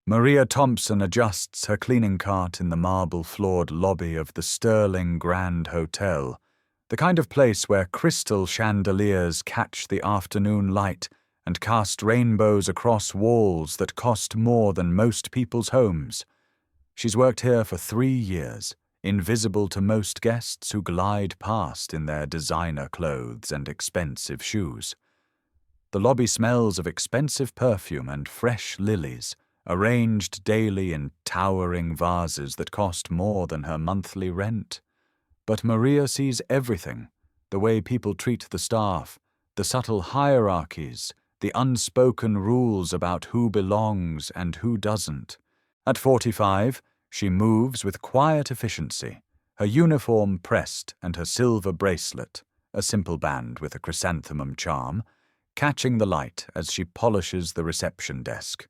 Maria Thompson adjusts her cleaning cart in the marble-floored lobby of the Sterling Grand Hotel, the kind of place where crystal chandeliers catch the afternoon light and cast rainbows across walls that cost more than most people's homes. She's worked here for 3 years, invisible to most guests who glide past in their designer clothes and expensive shoes. The lobby smells of expensive perfume and fresh lilies, arranged daily in towering vases that cost more than her monthly rent. But Maria sees everything, the way people treat the staff, the subtle hierarchies, the unspoken rules about who belongs and who doesn't. At 45, she moves with quiet efficiency, her uniform pressed and her silver bracelet, a simple band with a chrysanthemum charm, catching the light as she polishes the reception desk.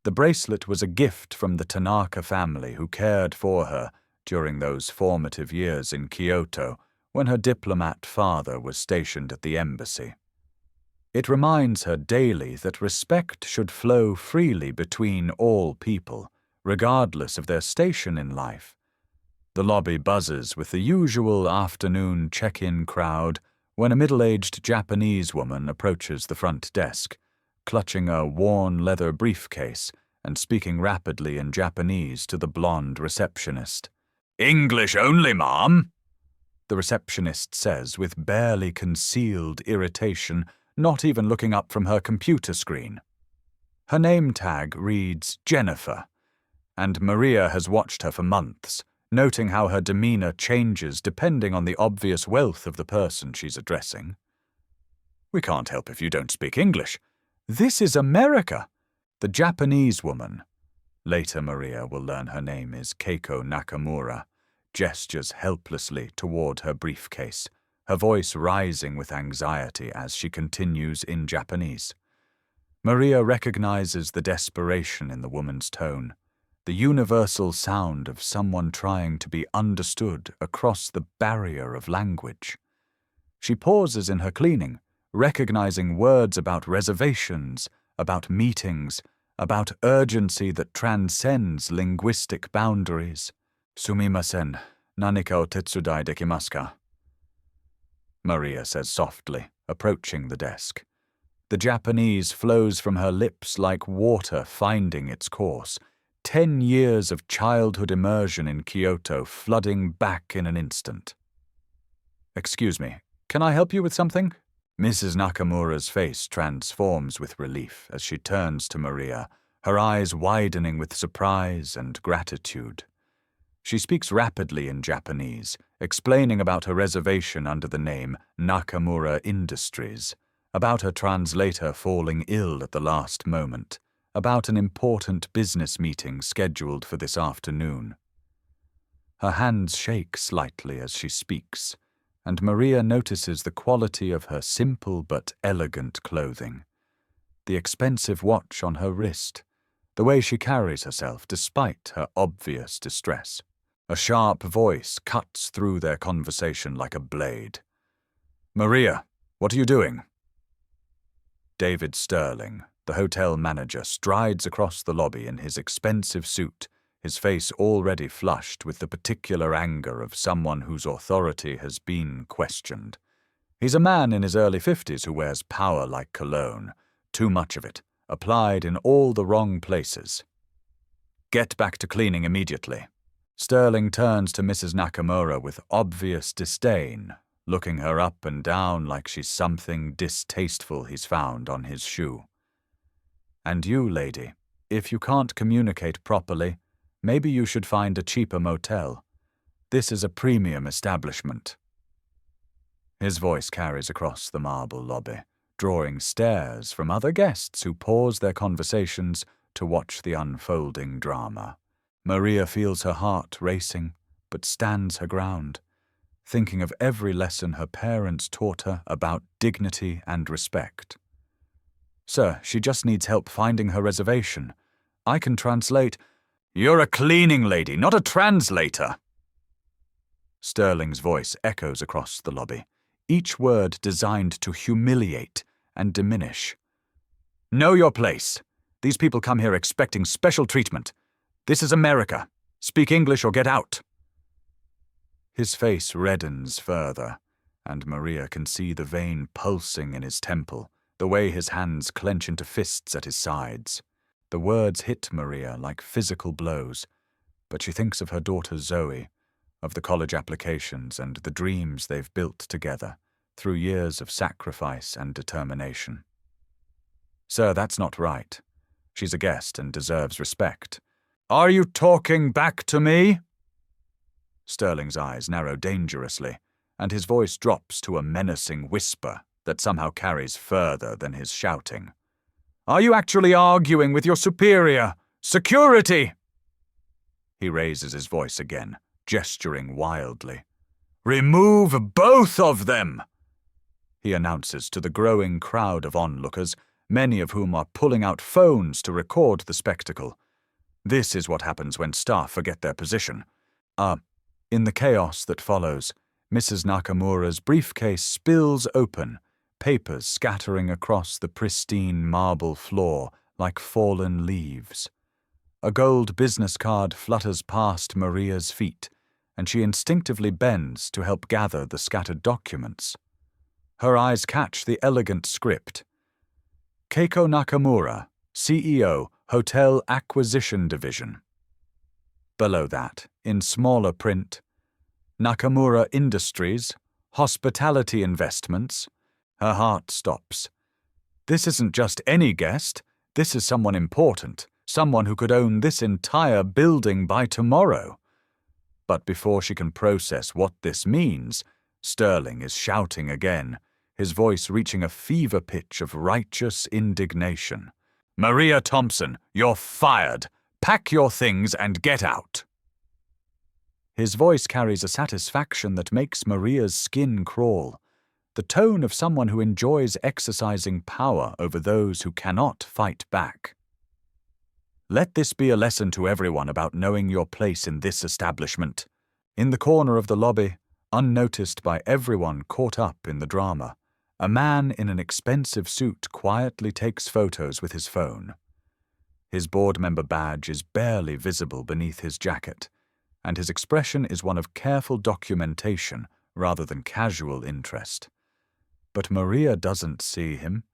The bracelet was a gift from the Tanaka family who cared for her during those formative years in Kyoto when her diplomat father was stationed at the embassy. It reminds her daily that respect should flow freely between all people, regardless of their station in life. The lobby buzzes with the usual afternoon check-in crowd when a middle-aged Japanese woman approaches the front desk, clutching a worn leather briefcase and speaking rapidly in Japanese to the blonde receptionist. "English only, ma'am," the receptionist says with barely concealed irritation, not even looking up from her computer screen. Her name tag reads Jennifer, and Maria has watched her for months, noting how her demeanor changes depending on the obvious wealth of the person she's addressing. "We can't help if you don't speak English. This is America." The Japanese woman, later Maria will learn her name is Keiko Nakamura, gestures helplessly toward her briefcase, her voice rising with anxiety as she continues in Japanese. Maria recognizes the desperation in the woman's tone, the universal sound of someone trying to be understood across the barrier of language. She pauses in her cleaning, recognizing words about reservations, about meetings, about urgency that transcends linguistic boundaries. "Sumimasen, nanika o tetsudai dekimasu ka?" Maria says softly, approaching the desk. The Japanese flows from her lips like water finding its course, 10 years of childhood immersion in Kyoto flooding back in an instant. "Excuse me, can I help you with something?" Mrs. Nakamura's face transforms with relief as she turns to Maria, her eyes widening with surprise and gratitude. She speaks rapidly in Japanese, explaining about her reservation under the name Nakamura Industries, about her translator falling ill at the last moment, about an important business meeting scheduled for this afternoon. Her hands shake slightly as she speaks, and Maria notices the quality of her simple but elegant clothing, the expensive watch on her wrist, the way she carries herself despite her obvious distress. A sharp voice cuts through their conversation like a blade. "Maria, what are you doing?" David Sterling, the hotel manager, strides across the lobby in his expensive suit, his face already flushed with the particular anger of someone whose authority has been questioned. He's a man in his early 50s who wears power like cologne, too much of it, applied in all the wrong places. "Get back to cleaning immediately." Sterling turns to Mrs. Nakamura with obvious disdain, looking her up and down like she's something distasteful he's found on his shoe. "And you, lady, if you can't communicate properly, maybe you should find a cheaper motel. This is a premium establishment." His voice carries across the marble lobby, drawing stares from other guests who pause their conversations to watch the unfolding drama. Maria feels her heart racing, but stands her ground, thinking of every lesson her parents taught her about dignity and respect. "Sir, she just needs help finding her reservation. I can translate." "You're a cleaning lady, not a translator." Sterling's voice echoes across the lobby, each word designed to humiliate and diminish. "Know your place. These people come here expecting special treatment. This is America. Speak English or get out." His face reddens further, and Maria can see the vein pulsing in his temple, the way his hands clench into fists at his sides. The words hit Maria like physical blows, but she thinks of her daughter Zoe, of the college applications and the dreams they've built together through years of sacrifice and determination. "Sir, that's not right. She's a guest and deserves respect." "Are you talking back to me?" Sterling's eyes narrow dangerously, and his voice drops to a menacing whisper that somehow carries further than his shouting. "Are you actually arguing with your superior? Security!" He raises his voice again, gesturing wildly. "Remove both of them!" he announces to the growing crowd of onlookers, many of whom are pulling out phones to record the spectacle. This is what happens when staff forget their position. In the chaos that follows, Mrs. Nakamura's briefcase spills open, papers scattering across the pristine marble floor like fallen leaves. A gold business card flutters past Maria's feet, and she instinctively bends to help gather the scattered documents. Her eyes catch the elegant script. Keiko Nakamura, CEO, Hotel Acquisition Division. Below that, in smaller print, Nakamura Industries, Hospitality Investments. Her heart stops. This isn't just any guest. This is someone important, someone who could own this entire building by tomorrow. But before she can process what this means, Sterling is shouting again, his voice reaching a fever pitch of righteous indignation. "Maria Thompson, you're fired. Pack your things and get out." His voice carries a satisfaction that makes Maria's skin crawl, the tone of someone who enjoys exercising power over those who cannot fight back. Let this be a lesson to everyone about knowing your place in this establishment. In the corner of the lobby, unnoticed by everyone caught up in the drama, a man in an expensive suit quietly takes photos with his phone. His board member badge is barely visible beneath his jacket, and his expression is one of careful documentation rather than casual interest. But Maria doesn't see him.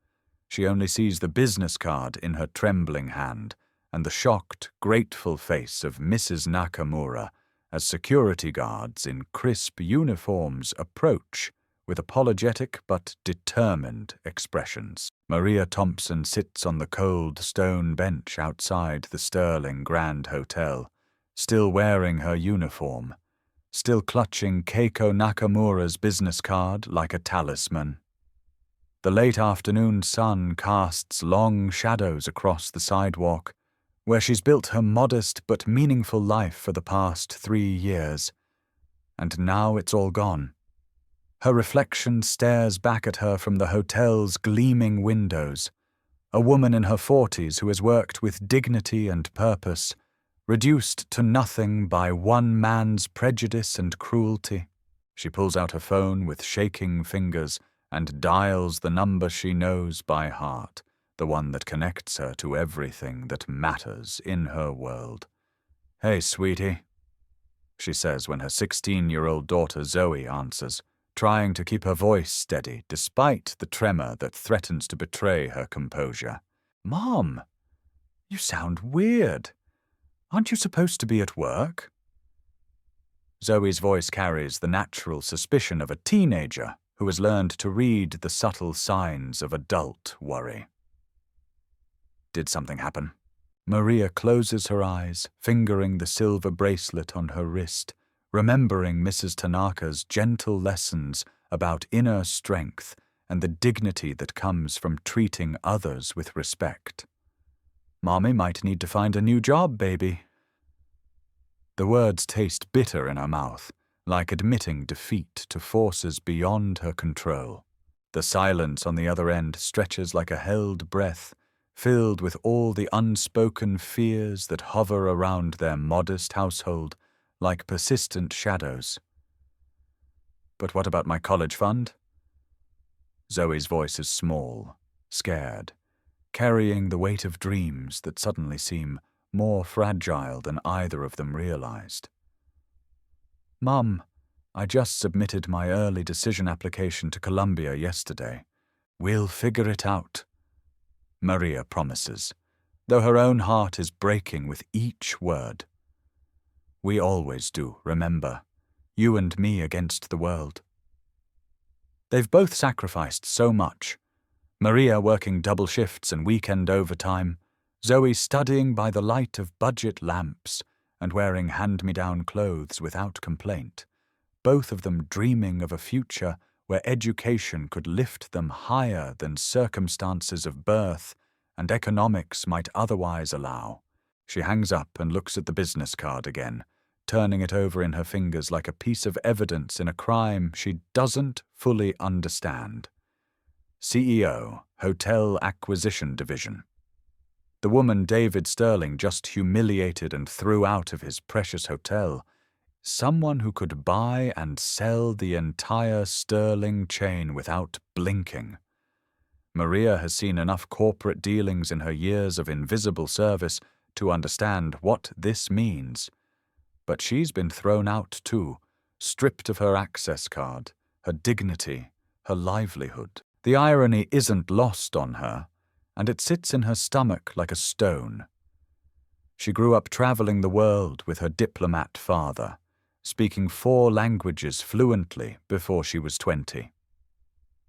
She only sees the business card in her trembling hand and the shocked, grateful face of Mrs. Nakamura as security guards in crisp uniforms approach with apologetic but determined expressions. Maria Thompson sits on the cold stone bench outside the Sterling Grand Hotel, still wearing her uniform, still clutching Keiko Nakamura's business card like a talisman. The late afternoon sun casts long shadows across the sidewalk, where she's built her modest but meaningful life for the past 3 years. And now it's all gone. Her reflection stares back at her from the hotel's gleaming windows, a woman in her 40s who has worked with dignity and purpose, reduced to nothing by one man's prejudice and cruelty. She pulls out her phone with shaking fingers and dials the number she knows by heart, the one that connects her to everything that matters in her world. "Hey, sweetie," she says when her 16-year-old daughter Zoe answers, trying to keep her voice steady despite the tremor that threatens to betray her composure. "Mom, you sound weird. Aren't you supposed to be at work?" Zoe's voice carries the natural suspicion of a teenager who has learned to read the subtle signs of adult worry. Did something happen? Maria closes her eyes, fingering the silver bracelet on her wrist, remembering Mrs. Tanaka's gentle lessons about inner strength and the dignity that comes from treating others with respect. "Mommy might need to find a new job, baby." The words taste bitter in her mouth, like admitting defeat to forces beyond her control. The silence on the other end stretches like a held breath, filled with all the unspoken fears that hover around their modest household like persistent shadows. "But what about my college fund?" Zoe's voice is small, scared. carrying the weight of dreams that suddenly seem more fragile than either of them realized. "Mum, I just submitted my early decision application to Columbia yesterday. We'll figure it out," Maria promises, though her own heart is breaking with each word. "We always do, remember. You and me against the world." They've both sacrificed so much. Maria working double shifts and weekend overtime, Zoe studying by the light of budget lamps and wearing hand-me-down clothes without complaint, both of them dreaming of a future where education could lift them higher than circumstances of birth and economics might otherwise allow. She hangs up and looks at the business card again, turning it over in her fingers like a piece of evidence in a crime she doesn't fully understand. CEO, Hotel Acquisition Division. The woman David Sterling just humiliated and threw out of his precious hotel. Someone who could buy and sell the entire Sterling chain without blinking. Maria has seen enough corporate dealings in her years of invisible service to understand what this means. But she's been thrown out too, stripped of her access card, her dignity, her livelihood. The irony isn't lost on her, and it sits in her stomach like a stone. She grew up traveling the world with her diplomat father, speaking 4 languages fluently before she was 20.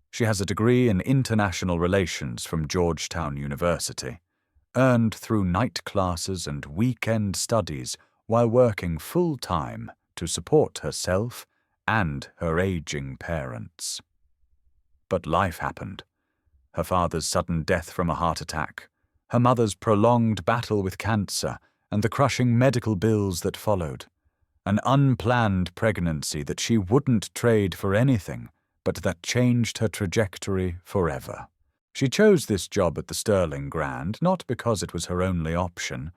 She has a degree in international relations from Georgetown University, earned through night classes and weekend studies while working full-time to support herself and her aging parents. But life happened. Her father's sudden death from a heart attack, her mother's prolonged battle with cancer, and the crushing medical bills that followed. An unplanned pregnancy that she wouldn't trade for anything, but that changed her trajectory forever. She chose this job at the Sterling Grand not because it was her only option,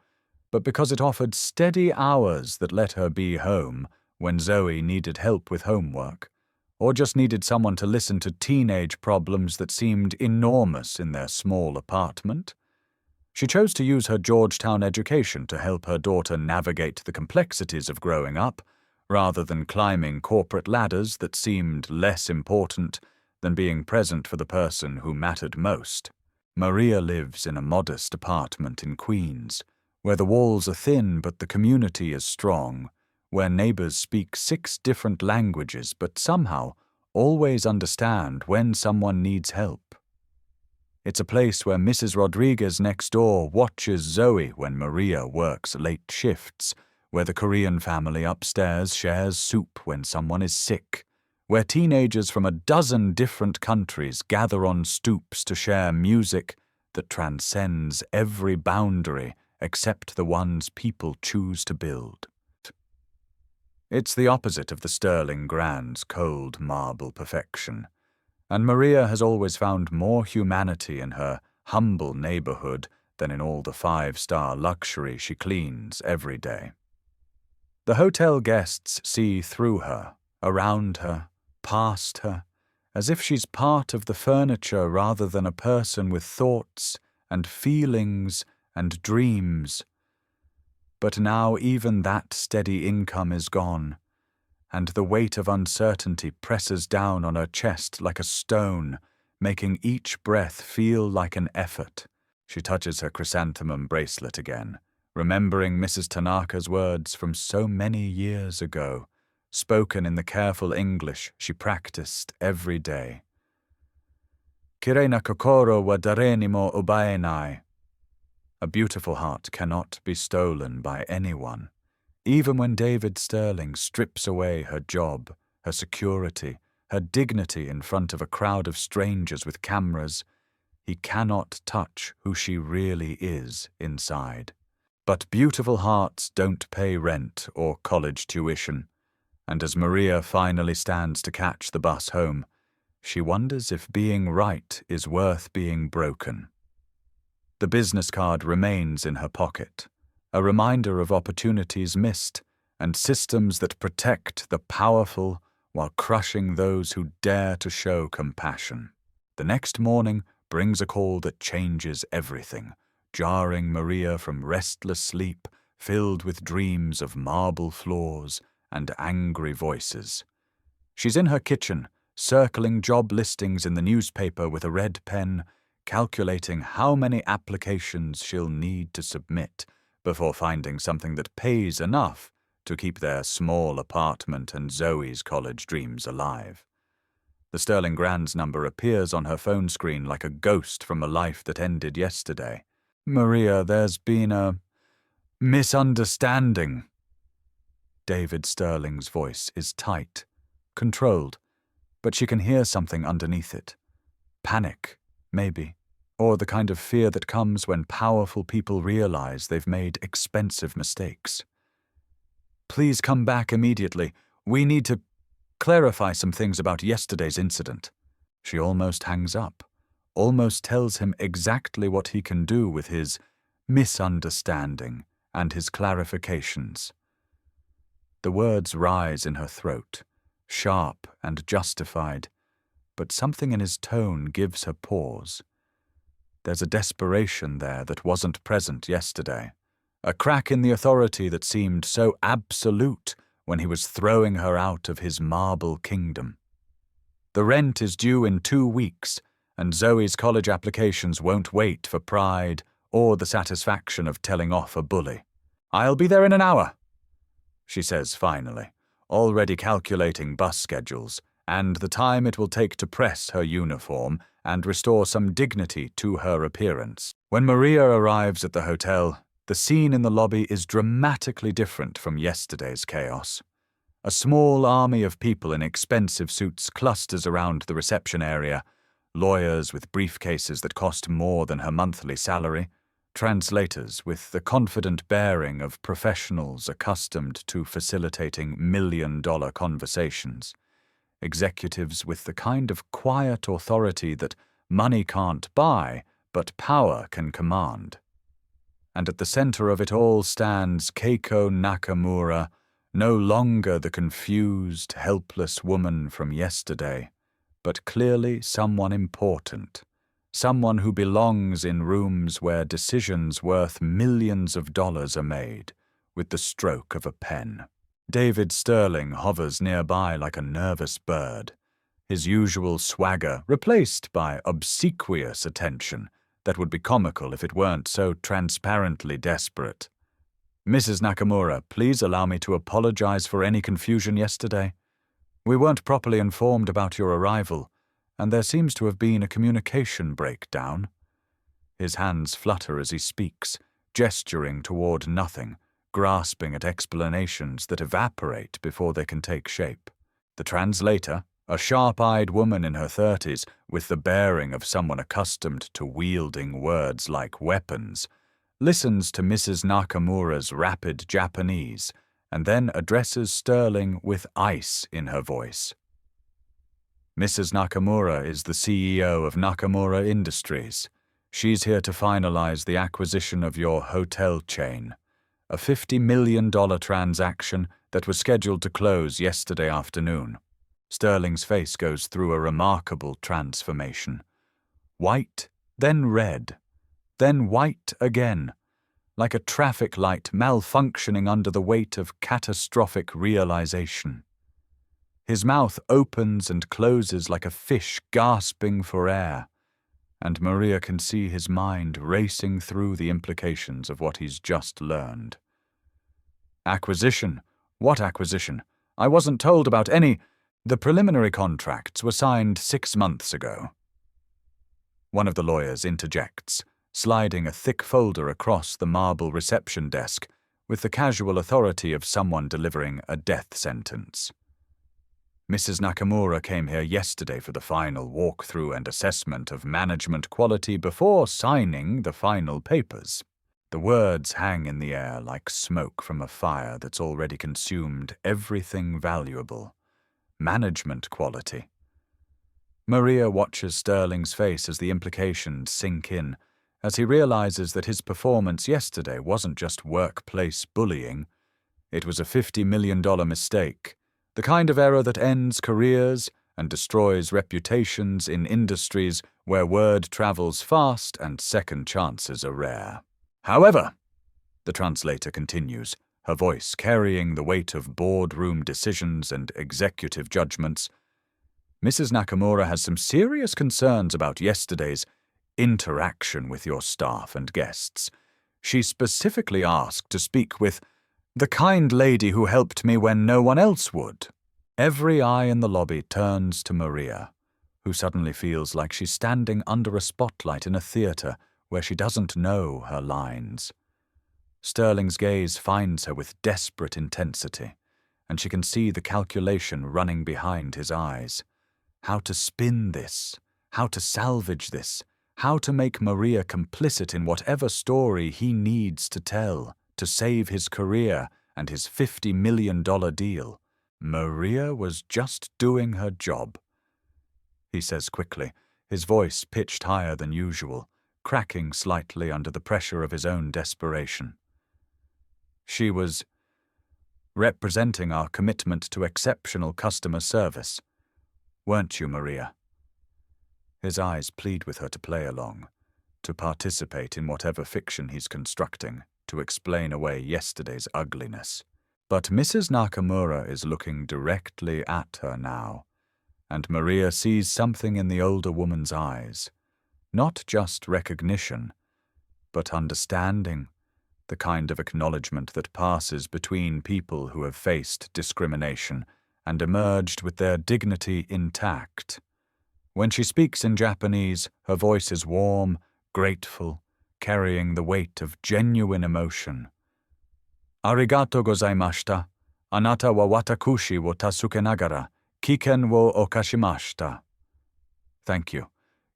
but because it offered steady hours that let her be home when Zoe needed help with homework, or just needed someone to listen to teenage problems that seemed enormous in their small apartment. She chose to use her Georgetown education to help her daughter navigate the complexities of growing up, rather than climbing corporate ladders that seemed less important than being present for the person who mattered most. Maria lives in a modest apartment in Queens, where the walls are thin but the community is strong, where neighbors speak 6 different languages but somehow always understand when someone needs help. It's a place where Mrs. Rodriguez next door watches Zoe when Maria works late shifts, where the Korean family upstairs shares soup when someone is sick, where teenagers from a dozen different countries gather on stoops to share music that transcends every boundary except the ones people choose to build. It's the opposite of the Sterling Grand's cold marble perfection, and Maria has always found more humanity in her humble neighborhood than in all the 5-star luxury she cleans every day. The hotel guests see through her, around her, past her, as if she's part of the furniture rather than a person with thoughts and feelings and dreams. But now even that steady income is gone, and the weight of uncertainty presses down on her chest like a stone, making each breath feel like an effort. She touches her chrysanthemum bracelet again, remembering Mrs. Tanaka's words from so many years ago, spoken in the careful English she practiced every day. Kirei na kokoro wa dare ni mo ubaenai. A beautiful heart cannot be stolen by anyone. Even when David Sterling strips away her job, her security, her dignity in front of a crowd of strangers with cameras, he cannot touch who she really is inside. But beautiful hearts don't pay rent or college tuition, and as Maria finally stands to catch the bus home, she wonders if being right is worth being broken. The business card remains in her pocket, a reminder of opportunities missed and systems that protect the powerful while crushing those who dare to show compassion. The next morning brings a call that changes everything, jarring Maria from restless sleep filled with dreams of marble floors and angry voices. She's in her kitchen, circling job listings in the newspaper with a red pen, calculating how many applications she'll need to submit before finding something that pays enough to keep their small apartment and Zoe's college dreams alive. The Sterling Grand's number appears on her phone screen like a ghost from a life that ended yesterday. "Maria, there's been a misunderstanding." David Sterling's voice is tight, controlled, but she can hear something underneath it. Panic, maybe, or the kind of fear that comes when powerful people realize they've made expensive mistakes. "Please come back immediately. We need to clarify some things about yesterday's incident." She almost hangs up, almost tells him exactly what he can do with his misunderstanding and his clarifications. The words rise in her throat, sharp and justified, but something in his tone gives her pause. There's a desperation there that wasn't present yesterday, a crack in the authority that seemed so absolute when he was throwing her out of his marble kingdom. The rent is due in 2 weeks, and Zoe's college applications won't wait for pride or the satisfaction of telling off a bully. "I'll be there in an hour," she says finally, already calculating bus schedules and the time it will take to press her uniform and restore some dignity to her appearance. When Maria arrives at the hotel, the scene in the lobby is dramatically different from yesterday's chaos. A small army of people in expensive suits clusters around the reception area, lawyers with briefcases that cost more than her monthly salary, translators with the confident bearing of professionals accustomed to facilitating million-dollar conversations, executives with the kind of quiet authority that money can't buy but power can command. And at the center of it all stands Keiko Nakamura, no longer the confused, helpless woman from yesterday, but clearly someone important, someone who belongs in rooms where decisions worth millions of dollars are made with the stroke of a pen. David Sterling hovers nearby like a nervous bird, his usual swagger replaced by obsequious attention that would be comical if it weren't so transparently desperate. "Mrs. Nakamura, please allow me to apologize for any confusion yesterday. We weren't properly informed about your arrival, and there seems to have been a communication breakdown." His hands flutter as he speaks, gesturing toward nothing, grasping at explanations that evaporate before they can take shape. The translator, a sharp-eyed woman in her 30s with the bearing of someone accustomed to wielding words like weapons, listens to Mrs. Nakamura's rapid Japanese and then addresses Sterling with ice in her voice. "Mrs. Nakamura is the CEO of Nakamura Industries. She's here to finalize the acquisition of your hotel chain, a $50 million transaction that was scheduled to close yesterday afternoon." Sterling's face goes through a remarkable transformation. White, then red, then white again, like a traffic light malfunctioning under the weight of catastrophic realization. His mouth opens and closes like a fish gasping for air, and Maria can see his mind racing through the implications of what he's just learned. "Acquisition? What acquisition? I wasn't told about any. The preliminary contracts were signed 6 months ago." One of the lawyers interjects, sliding a thick folder across the marble reception desk with the casual authority of someone delivering a death sentence. "Mrs. Nakamura came here yesterday for the final walkthrough and assessment of management quality before signing the final papers." The words hang in the air like smoke from a fire that's already consumed everything valuable. Management quality. Maria watches Sterling's face as the implications sink in, as he realizes that his performance yesterday wasn't just workplace bullying. It was a $50 million mistake, the kind of error that ends careers and destroys reputations in industries where word travels fast and second chances are rare. However, the translator continues, her voice carrying the weight of boardroom decisions and executive judgments, Mrs. Nakamura has some serious concerns about yesterday's interaction with your staff and guests. She specifically asked to speak with the kind lady who helped me when no one else would. Every eye in the lobby turns to Maria, who suddenly feels like she's standing under a spotlight in a theatre where she doesn't know her lines. Sterling's gaze finds her with desperate intensity, and she can see the calculation running behind his eyes. How to spin this, how to salvage this, how to make Maria complicit in whatever story he needs to tell to save his career and his $50 million deal. Maria was just doing her job, he says quickly, his voice pitched higher than usual, cracking slightly under the pressure of his own desperation. She was representing our commitment to exceptional customer service. Weren't you, Maria? His eyes plead with her to play along, to participate in whatever fiction he's constructing, to explain away yesterday's ugliness. But Mrs. Nakamura is looking directly at her now, and Maria sees something in the older woman's eyes. Not just recognition, but understanding, the kind of acknowledgement that passes between people who have faced discrimination and emerged with their dignity intact. When she speaks in Japanese, her voice is warm, grateful, carrying the weight of genuine emotion. Arigato gozaimashita. Anata wa watakushi wo tasuke nagara, kiken wo okashimashita. Thank you.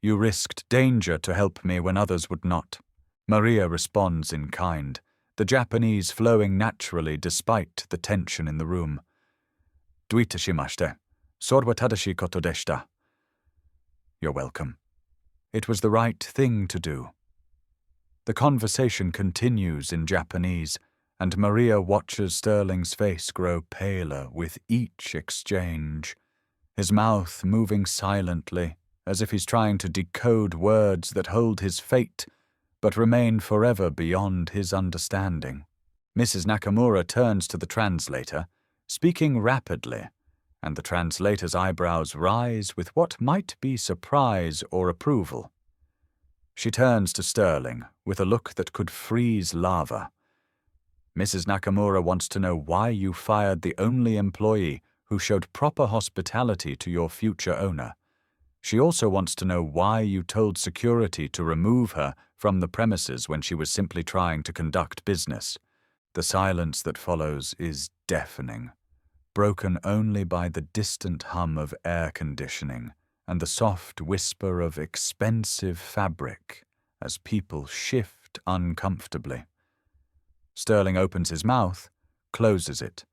You risked danger to help me when others would not. Maria responds in kind, the Japanese flowing naturally despite the tension in the room. Duita shimashite. Sore wa tadashi koto deshita. You're welcome. It was the right thing to do. The conversation continues in Japanese, and Maria watches Sterling's face grow paler with each exchange, his mouth moving silently, as if he's trying to decode words that hold his fate, but remain forever beyond his understanding. Mrs. Nakamura turns to the translator, speaking rapidly, and the translator's eyebrows rise with what might be surprise or approval. She turns to Sterling with a look that could freeze lava. Mrs. Nakamura wants to know why you fired the only employee who showed proper hospitality to your future owner. She also wants to know why you told security to remove her from the premises when she was simply trying to conduct business. The silence that follows is deafening, broken only by the distant hum of air conditioning and the soft whisper of expensive fabric as people shift uncomfortably. Sterling opens his mouth, closes it,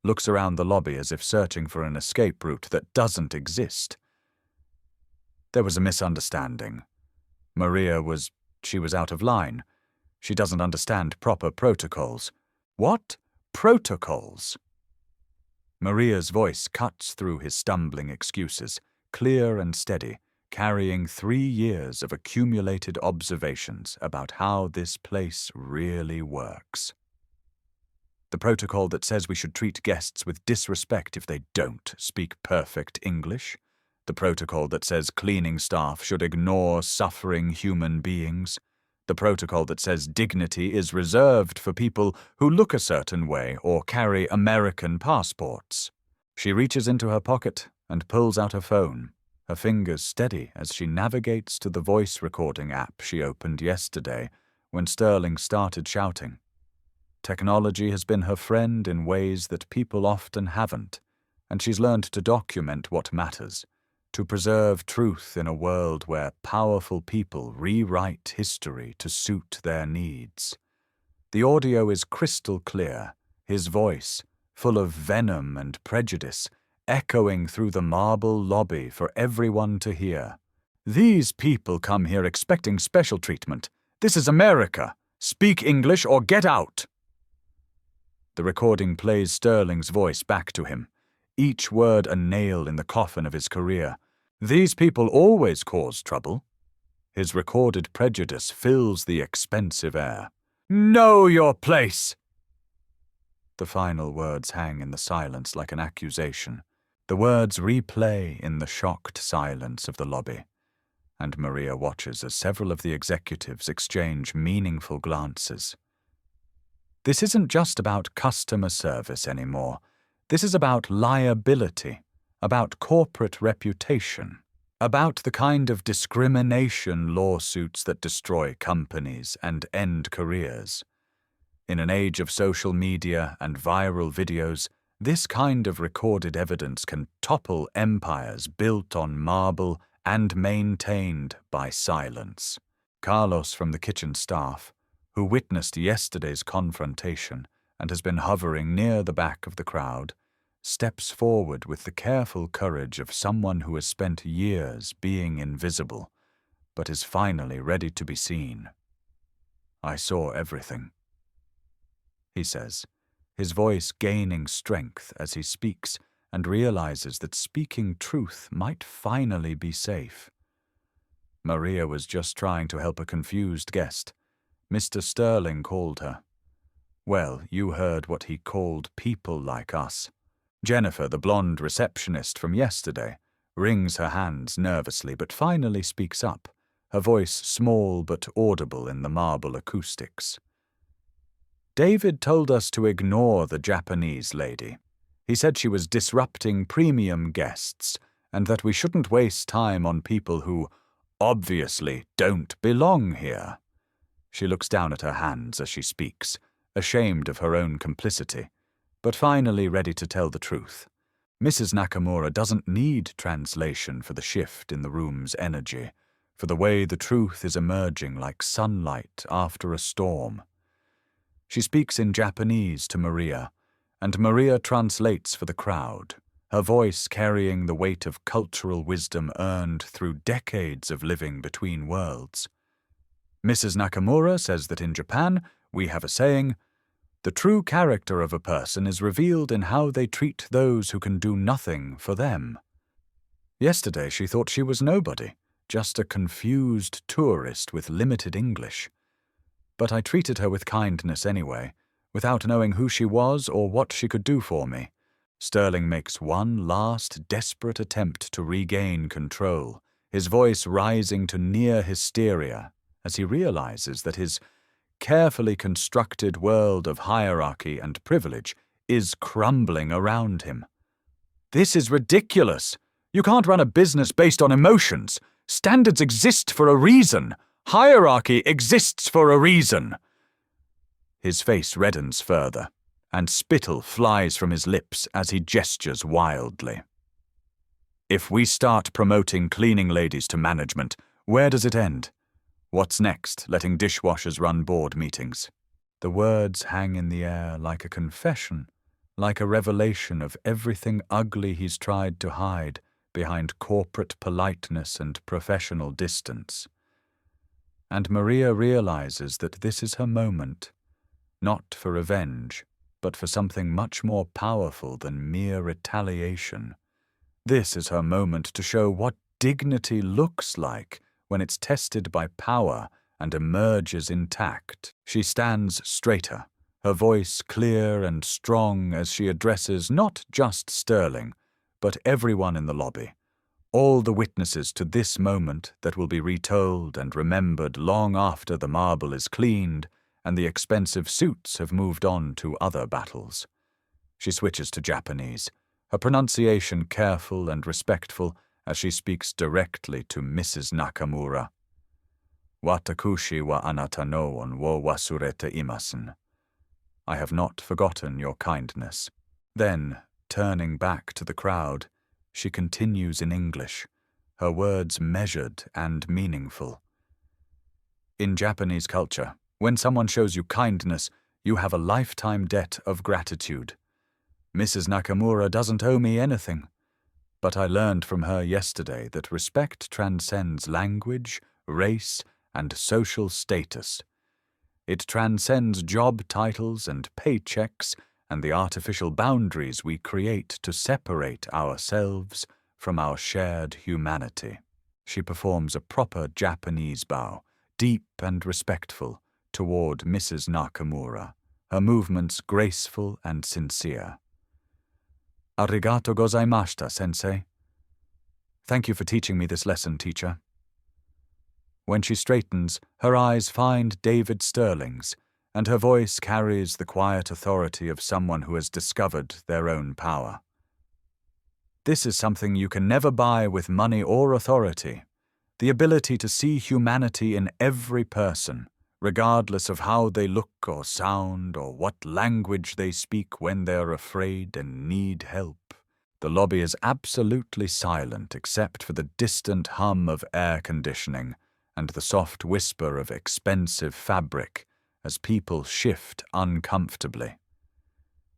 looks around the lobby as if searching for an escape route that doesn't exist. There was a misunderstanding. Maria was out of line. She doesn't understand proper protocols. What protocols? Maria's voice cuts through his stumbling excuses, clear and steady, carrying 3 years of accumulated observations about how this place really works. The protocol that says we should treat guests with disrespect if they don't speak perfect English. The protocol that says cleaning staff should ignore suffering human beings. The protocol that says dignity is reserved for people who look a certain way or carry American passports. She reaches into her pocket and pulls out her phone, her fingers steady as she navigates to the voice recording app she opened yesterday when Sterling started shouting. Technology has been her friend in ways that people often haven't, and she's learned to document what matters, to preserve truth in a world where powerful people rewrite history to suit their needs. The audio is crystal clear, his voice, full of venom and prejudice, echoing through the marble lobby for everyone to hear. These people come here expecting special treatment. This is America. Speak English or get out. The recording plays Sterling's voice back to him, each word a nail in the coffin of his career. These people always cause trouble. His recorded prejudice fills the expensive air. Know your place! The final words hang in the silence like an accusation. The words replay in the shocked silence of the lobby, and Maria watches as several of the executives exchange meaningful glances. This isn't just about customer service anymore. This is about liability, about corporate reputation, about the kind of discrimination lawsuits that destroy companies and end careers. In an age of social media and viral videos, this kind of recorded evidence can topple empires built on marble and maintained by silence. Carlos from the kitchen staff, who witnessed yesterday's confrontation and has been hovering near the back of the crowd, steps forward with the careful courage of someone who has spent years being invisible, but is finally ready to be seen. "I saw everything," he says, his voice gaining strength as he speaks and realizes that speaking truth might finally be safe. Maria was just trying to help a confused guest. Mr. Sterling called her. Well, you heard what he called people like us. Jennifer, the blonde receptionist from yesterday, wrings her hands nervously but finally speaks up, her voice small but audible in the marble acoustics. "David told us to ignore the Japanese lady. He said she was disrupting premium guests and that we shouldn't waste time on people who obviously don't belong here." She looks down at her hands as she speaks, ashamed of her own complicity, but finally ready to tell the truth. Mrs. Nakamura doesn't need translation for the shift in the room's energy, for the way the truth is emerging like sunlight after a storm. She speaks in Japanese to Maria, and Maria translates for the crowd, her voice carrying the weight of cultural wisdom earned through decades of living between worlds. Mrs. Nakamura says that in Japan we have a saying, "The true character of a person is revealed in how they treat those who can do nothing for them." Yesterday she thought she was nobody, just a confused tourist with limited English. But I treated her with kindness anyway, without knowing who she was or what she could do for me. Sterling makes one last desperate attempt to regain control, his voice rising to near hysteria as he realizes that his carefully constructed world of hierarchy and privilege is crumbling around him. "This is ridiculous. You can't run a business based on emotions. Standards exist for a reason. Hierarchy exists for a reason." His face reddens further, and spittle flies from his lips as he gestures wildly. "If we start promoting cleaning ladies to management, where does it end? What's next, letting dishwashers run board meetings?" The words hang in the air like a confession, like a revelation of everything ugly he's tried to hide behind corporate politeness and professional distance. And Maria realizes that this is her moment, not for revenge, but for something much more powerful than mere retaliation. This is her moment to show what dignity looks like when it's tested by power and emerges intact. She stands straighter, her voice clear and strong as she addresses not just Sterling, but everyone in the lobby. All the witnesses to this moment that will be retold and remembered long after the marble is cleaned and the expensive suits have moved on to other battles. She switches to Japanese, her pronunciation careful and respectful as she speaks directly to Mrs. Nakamura. "Watakushi wa anata no one wo wasurete imasen." I have not forgotten your kindness. Then, turning back to the crowd, she continues in English, her words measured and meaningful. In Japanese culture, when someone shows you kindness, you have a lifetime debt of gratitude. Mrs. Nakamura doesn't owe me anything, but I learned from her yesterday that respect transcends language, race, and social status. It transcends job titles and paychecks and the artificial boundaries we create to separate ourselves from our shared humanity. She performs a proper Japanese bow, deep and respectful, toward Mrs. Nakamura, her movements graceful and sincere. Arigato gozaimashita, sensei. Thank you for teaching me this lesson, teacher. When she straightens, her eyes find David Sterling's, and her voice carries the quiet authority of someone who has discovered their own power. This is something you can never buy with money or authority, the ability to see humanity in every person, regardless of how they look or sound or what language they speak when they're afraid and need help. The lobby is absolutely silent except for the distant hum of air conditioning and the soft whisper of expensive fabric as people shift uncomfortably.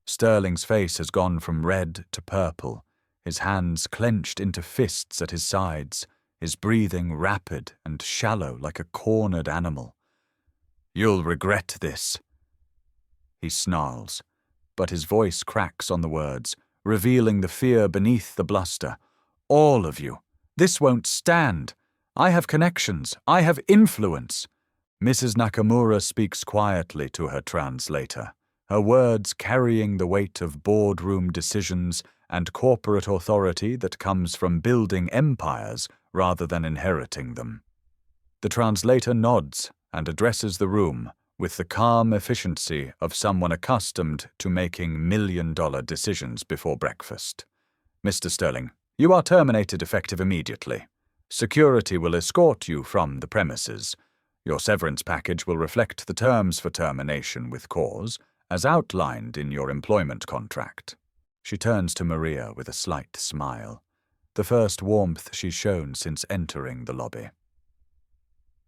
Sterling's face has gone from red to purple, his hands clenched into fists at his sides, his breathing rapid and shallow like a cornered animal. "You'll regret this," he snarls, but his voice cracks on the words, revealing the fear beneath the bluster. "All of you. This won't stand. I have connections. I have influence." Mrs. Nakamura speaks quietly to her translator, her words carrying the weight of boardroom decisions and corporate authority that comes from building empires rather than inheriting them. The translator nods and addresses the room with the calm efficiency of someone accustomed to making million-dollar decisions before breakfast. "Mr. Sterling, you are terminated effective immediately. Security will escort you from the premises. Your severance package will reflect the terms for termination with cause, as outlined in your employment contract." She turns to Maria with a slight smile, the first warmth she's shown since entering the lobby.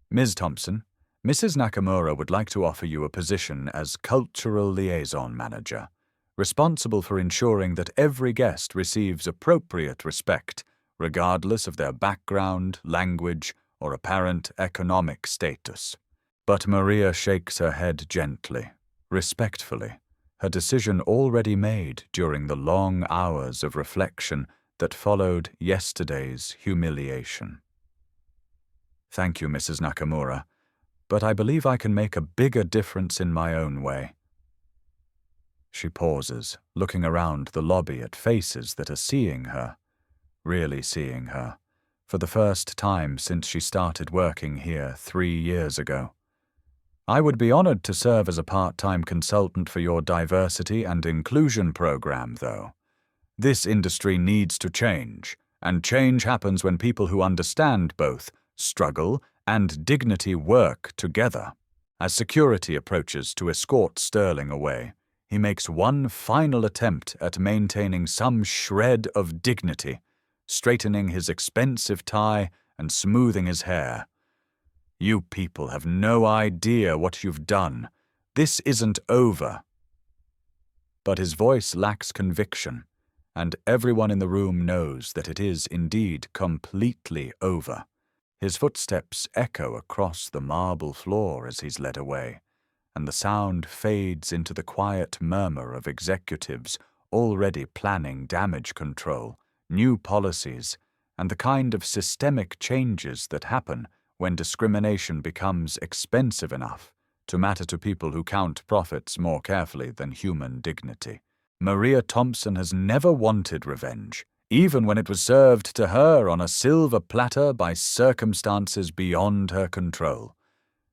"Ms. Thompson, Mrs. Nakamura would like to offer you a position as Cultural Liaison Manager, responsible for ensuring that every guest receives appropriate respect, regardless of their background, language, or apparent economic status." But Maria shakes her head gently, respectfully, her decision already made during the long hours of reflection that followed yesterday's humiliation. "Thank you, Mrs. Nakamura, but I believe I can make a bigger difference in my own way." She pauses, looking around the lobby at faces that are seeing her, really seeing her, for the first time since she started working here 3 years ago. "I would be honored to serve as a part-time consultant for your diversity and inclusion program, though. This industry needs to change, and change happens when people who understand both struggle and dignity work together." As security approaches to escort Sterling away, he makes one final attempt at maintaining some shred of dignity, straightening his expensive tie and smoothing his hair. "You people have no idea what you've done. This isn't over." But his voice lacks conviction, and everyone in the room knows that it is indeed completely over. His footsteps echo across the marble floor as he's led away, and the sound fades into the quiet murmur of executives already planning damage control, new policies, and the kind of systemic changes that happen when discrimination becomes expensive enough to matter to people who count profits more carefully than human dignity. Maria Thompson has never wanted revenge, even when it was served to her on a silver platter by circumstances beyond her control.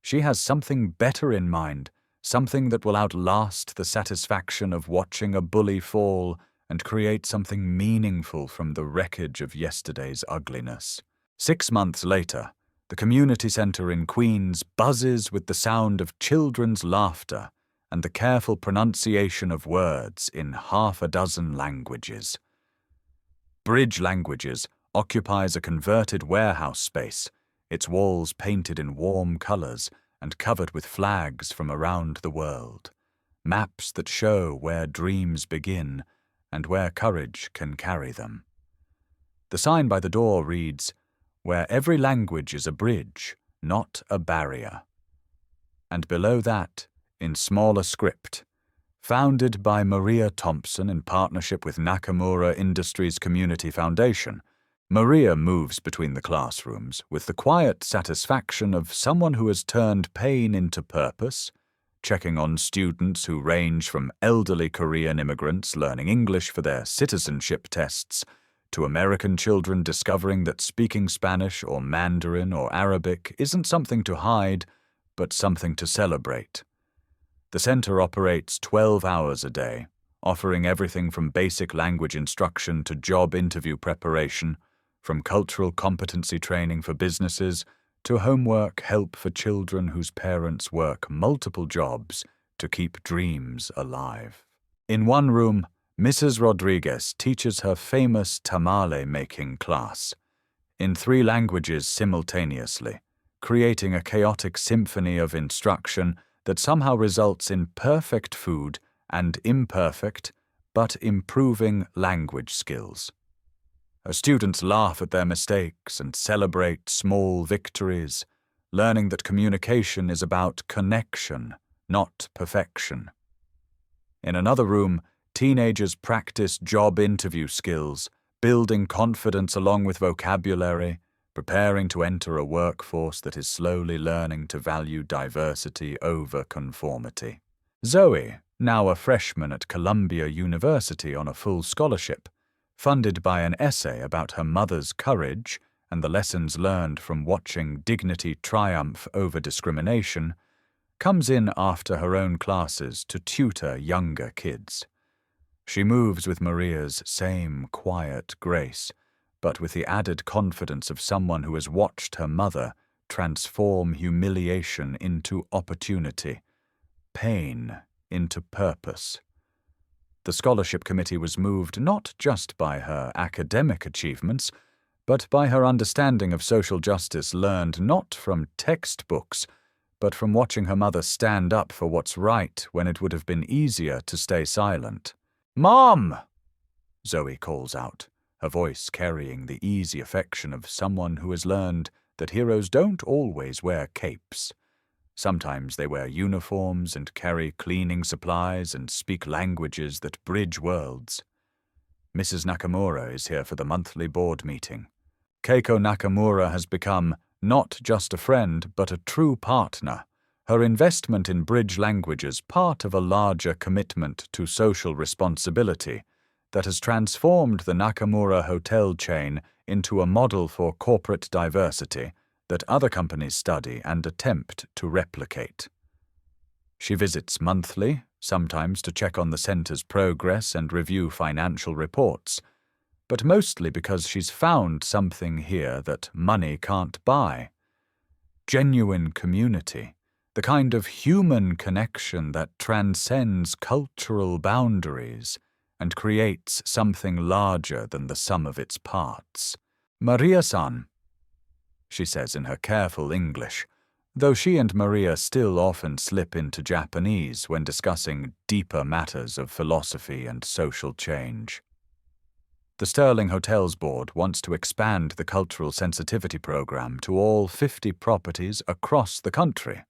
She has something better in mind, something that will outlast the satisfaction of watching a bully fall and create something meaningful from the wreckage of yesterday's ugliness. 6 months later, the community center in Queens buzzes with the sound of children's laughter and the careful pronunciation of words in 6 languages. Bridge Languages occupies a converted warehouse space, its walls painted in warm colors and covered with flags from around the world, maps that show where dreams begin and where courage can carry them. The sign by the door reads, "Where every language is a bridge, not a barrier." And below that, in smaller script, Founded by Maria Thompson in partnership with Nakamura Industries Community Foundation, Maria moves between the classrooms with the quiet satisfaction of someone who has turned pain into purpose, checking on students who range from elderly Korean immigrants learning English for their citizenship tests to American children discovering that speaking Spanish or Mandarin or Arabic isn't something to hide, but something to celebrate. The center operates 12 hours a day, offering everything from basic language instruction to job interview preparation, from cultural competency training for businesses to homework help for children whose parents work multiple jobs to keep dreams alive. In one room, Mrs. Rodriguez teaches her famous tamale-making class, in 3 languages simultaneously, creating a chaotic symphony of instruction that somehow results in perfect food and imperfect but improving language skills. Her students laugh at their mistakes and celebrate small victories, learning that communication is about connection, not perfection. In another room, teenagers practice job interview skills, building confidence along with vocabulary, preparing to enter a workforce that is slowly learning to value diversity over conformity. Zoe, now a freshman at Columbia University on a full scholarship, funded by an essay about her mother's courage and the lessons learned from watching dignity triumph over discrimination, comes in after her own classes to tutor younger kids. She moves with Maria's same quiet grace, but with the added confidence of someone who has watched her mother transform humiliation into opportunity, pain into purpose. The scholarship committee was moved not just by her academic achievements, but by her understanding of social justice learned not from textbooks, but from watching her mother stand up for what's right when it would have been easier to stay silent. "Mom!" Zoe calls out, her voice carrying the easy affection of someone who has learned that heroes don't always wear capes. Sometimes they wear uniforms and carry cleaning supplies and speak languages that bridge worlds. Mrs. Nakamura is here for the monthly board meeting. Keiko Nakamura has become not just a friend, but a true partner. Her investment in bridge languages part of a larger commitment to social responsibility that has transformed the Nakamura hotel chain into a model for corporate diversity that other companies study and attempt to replicate. She visits monthly, sometimes to check on the center's progress and review financial reports, but mostly because she's found something here that money can't buy. Genuine community, the kind of human connection that transcends cultural boundaries and creates something larger than the sum of its parts. "Maria-san," she says in her careful English, though she and Maria still often slip into Japanese when discussing deeper matters of philosophy and social change. The Sterling Hotels Board wants to expand the cultural sensitivity program to all 50 properties across the country.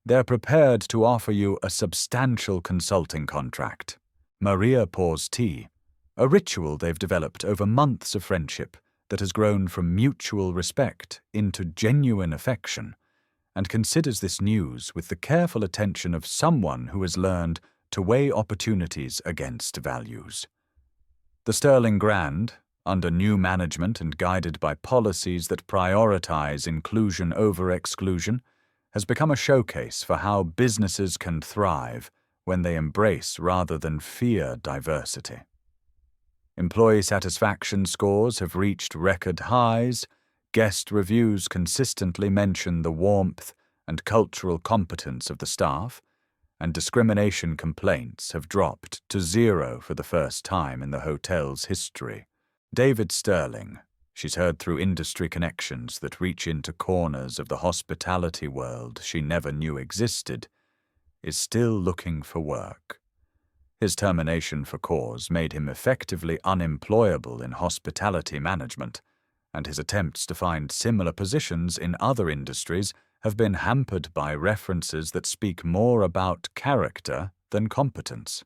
They're prepared to offer you a substantial consulting contract. Maria pours tea, a ritual they've developed over months of friendship that has grown from mutual respect into genuine affection, and considers this news with the careful attention of someone who has learned to weigh opportunities against values. The Sterling Grand, under new management and guided by policies that prioritize inclusion over exclusion, has become a showcase for how businesses can thrive when they embrace rather than fear diversity. Employee satisfaction scores have reached record highs, guest reviews consistently mention the warmth and cultural competence of the staff, and discrimination complaints have dropped to 0 for the first time in the hotel's history. David Sterling, she's heard through industry connections that reach into corners of the hospitality world she never knew existed, is still looking for work. His termination for cause made him effectively unemployable in hospitality management, and his attempts to find similar positions in other industries have been hampered by references that speak more about character than competence.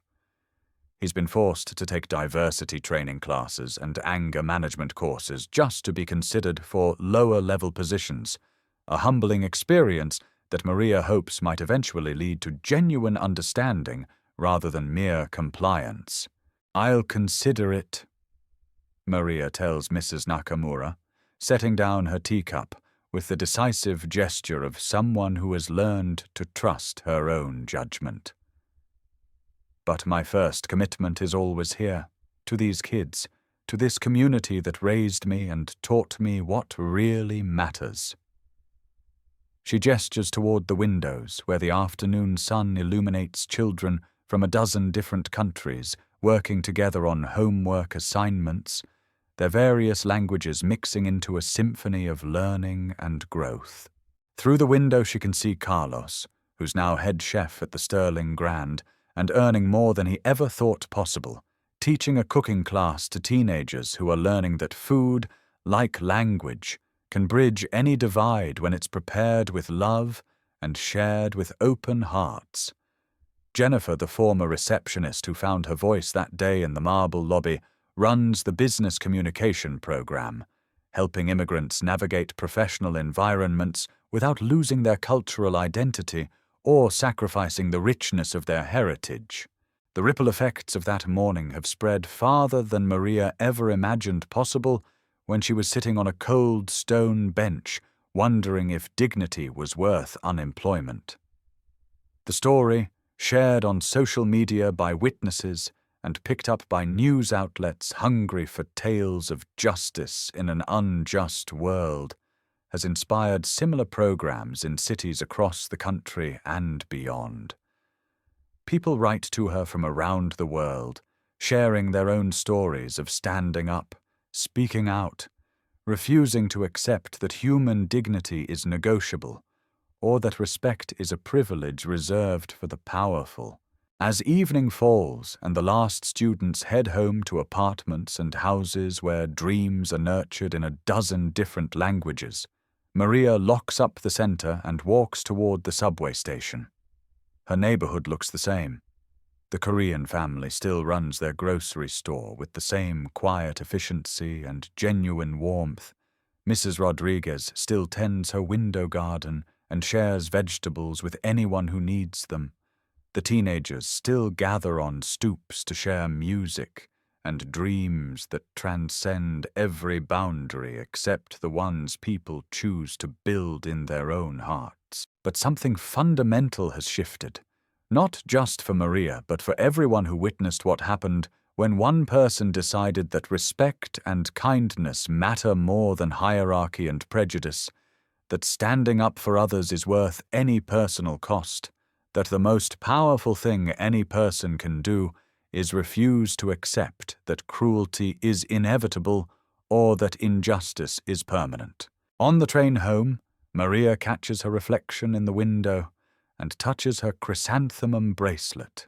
He's been forced to take diversity training classes and anger management courses just to be considered for lower-level positions, a humbling experience that Maria hopes might eventually lead to genuine understanding rather than mere compliance. "I'll consider it," Maria tells Mrs. Nakamura, setting down her teacup with the decisive gesture of someone who has learned to trust her own judgment. "But my first commitment is always here, to these kids, to this community that raised me and taught me what really matters." She gestures toward the windows where the afternoon sun illuminates children from a dozen different countries working together on homework assignments, their various languages mixing into a symphony of learning and growth. Through the window she can see Carlos, who's now head chef at the Sterling Grand and earning more than he ever thought possible, teaching a cooking class to teenagers who are learning that food, like language, can bridge any divide when it's prepared with love and shared with open hearts. Jennifer, the former receptionist who found her voice that day in the marble lobby, runs the business communication program, helping immigrants navigate professional environments without losing their cultural identity or sacrificing the richness of their heritage. The ripple effects of that morning have spread farther than Maria ever imagined possible when she was sitting on a cold stone bench, wondering if dignity was worth unemployment. The story, shared on social media by witnesses and picked up by news outlets hungry for tales of justice in an unjust world, has inspired similar programs in cities across the country and beyond. People write to her from around the world, sharing their own stories of standing up, speaking out, refusing to accept that human dignity is negotiable, or that respect is a privilege reserved for the powerful. As evening falls and the last students head home to apartments and houses where dreams are nurtured in a dozen different languages, Maria locks up the center and walks toward the subway station. Her neighborhood looks the same. The Korean family still runs their grocery store with the same quiet efficiency and genuine warmth. Mrs. Rodriguez still tends her window garden and shares vegetables with anyone who needs them. The teenagers still gather on stoops to share music and dreams that transcend every boundary except the ones people choose to build in their own hearts. But something fundamental has shifted. Not just for Maria, but for everyone who witnessed what happened when one person decided that respect and kindness matter more than hierarchy and prejudice, that standing up for others is worth any personal cost, that the most powerful thing any person can do is refuse to accept that cruelty is inevitable or that injustice is permanent. On the train home, Maria catches her reflection in the window and touches her chrysanthemum bracelet,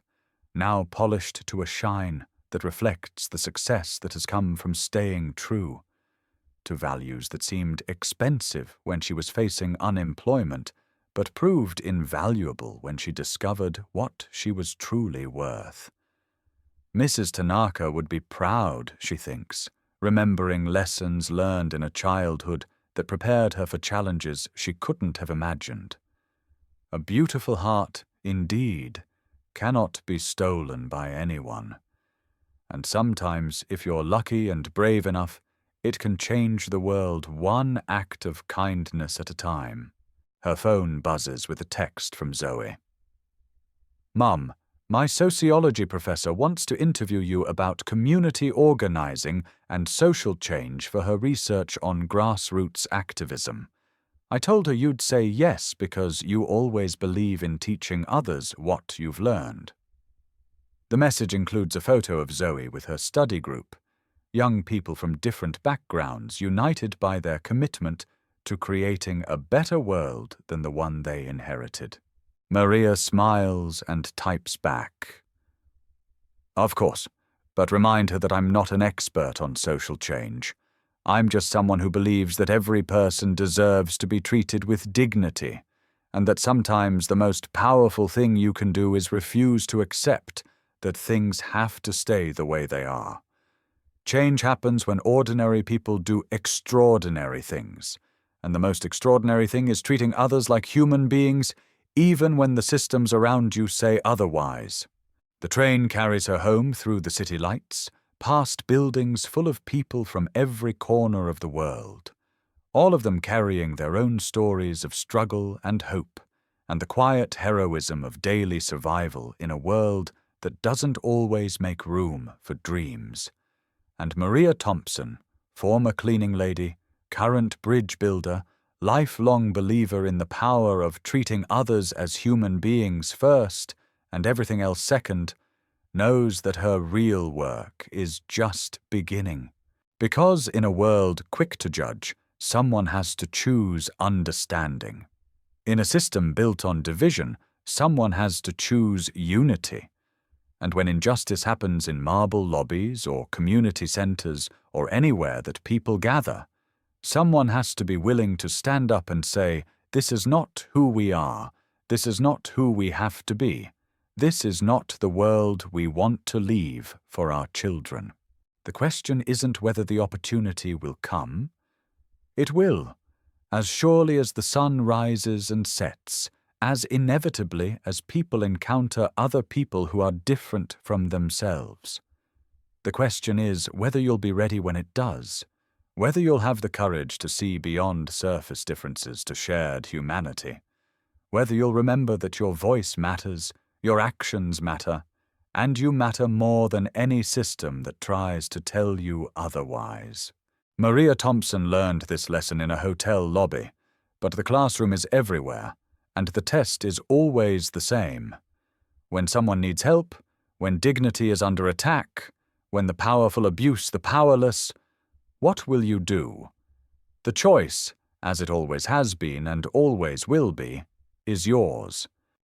now polished to a shine that reflects the success that has come from staying true to values that seemed expensive when she was facing unemployment, but proved invaluable when she discovered what she was truly worth. Mrs. Tanaka would be proud, she thinks, remembering lessons learned in a childhood that prepared her for challenges she couldn't have imagined. A beautiful heart, indeed, cannot be stolen by anyone. And sometimes, if you're lucky and brave enough, it can change the world one act of kindness at a time. Her phone buzzes with a text from Zoe. "Mum, my sociology professor wants to interview you about community organizing and social change for her research on grassroots activism. I told her you'd say yes because you always believe in teaching others what you've learned." The message includes a photo of Zoe with her study group, young people from different backgrounds united by their commitment to creating a better world than the one they inherited. Maria smiles and types back. "Of course, but remind her that I'm not an expert on social change. I'm just someone who believes that every person deserves to be treated with dignity, and that sometimes the most powerful thing you can do is refuse to accept that things have to stay the way they are. Change happens when ordinary people do extraordinary things, and the most extraordinary thing is treating others like human beings, even when the systems around you say otherwise. The train carries her home through the city lights, past buildings full of people from every corner of the world, all of them carrying their own stories of struggle and hope, and the quiet heroism of daily survival in a world that doesn't always make room for dreams. And Maria Thompson, former cleaning lady, current bridge builder, lifelong believer in the power of treating others as human beings first and everything else second, knows that her real work is just beginning. Because in a world quick to judge, someone has to choose understanding. In a system built on division, someone has to choose unity. And when injustice happens in marble lobbies or community centers or anywhere that people gather, someone has to be willing to stand up and say, "This is not who we are. This is not who we have to be. This is not the world we want to leave for our children." The question isn't whether the opportunity will come. It will, as surely as the sun rises and sets, as inevitably as people encounter other people who are different from themselves. The question is whether you'll be ready when it does, whether you'll have the courage to see beyond surface differences to shared humanity, whether you'll remember that your voice matters, your actions matter, and you matter more than any system that tries to tell you otherwise. Maria Thompson learned this lesson in a hotel lobby, but the classroom is everywhere, and the test is always the same. When someone needs help, when dignity is under attack, when the powerful abuse the powerless, what will you do? The choice, as it always has been and always will be, is yours.